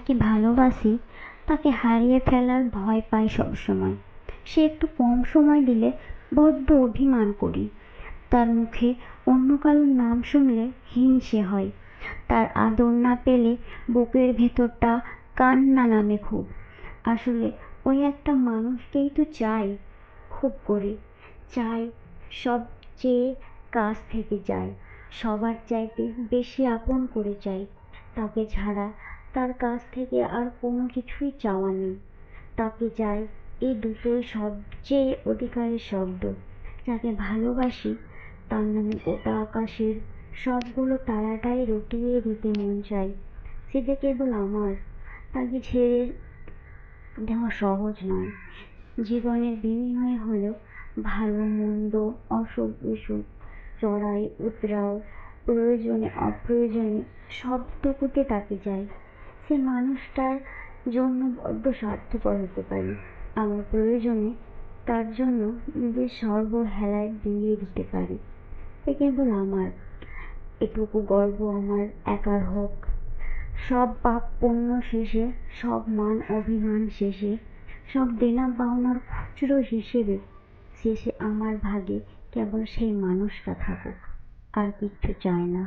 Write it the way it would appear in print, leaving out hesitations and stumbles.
যাকে ভালোবাসি তাকে হারিয়ে ফেলার ভয় পাই সবসময়। সে একটু কম সময় দিলে বড্ড অভিমান করি। তার মুখে অন্য কারোর নাম শুনলে হিংসে হয়। তার আদর না পেলে বুকের ভেতরটা কান্না নামে খুব। আসলে ওই একটা মানুষকেই তো চাই, খুব করে চাই, সবচেয়ে কাছ থেকে চাই, সবার চাইতে বেশি আপন করে চাই। তাকে ছাড়া তার কাছ থেকে আর কোনো কিছুই চাওয়া নেই। তাকে চাই, এই দুটোই সবচেয়ে অধিকারের শব্দ। যাকে ভালোবাসি তার নামে গোটা আকাশের সবগুলো তারাটাই রটিয়ে দিতে মন চাই। সে যে কেবল আমার, তাকে ছেড়ে দেওয়া সহজ নয়। জীবনের বিনিময় হলো ভালো মন্দ, অসুখ বিসুখ, চড়াই উতরাও, প্রয়োজনে অপ্রয়োজনে সবটুকুতে তাকে চাই। সে মানুষটার জন্য বড্ড স্বার্থপর হতে পারি। আমার প্রয়োজনে তার জন্য নিজের সর্ব হেলায় বিলিয়ে দিতে পারি। সে কেবল আমার, এটুকু গর্ব আমার একার হোক। সব পাপ পুণ্য শেষে, সব মান অভিমান শেষে, সব দেনা পাওনার খুচরো হিসেবে শেষে আমার ভাগে কেবল সেই মানুষটা থাকুক, আর কিচ্ছু চাই না।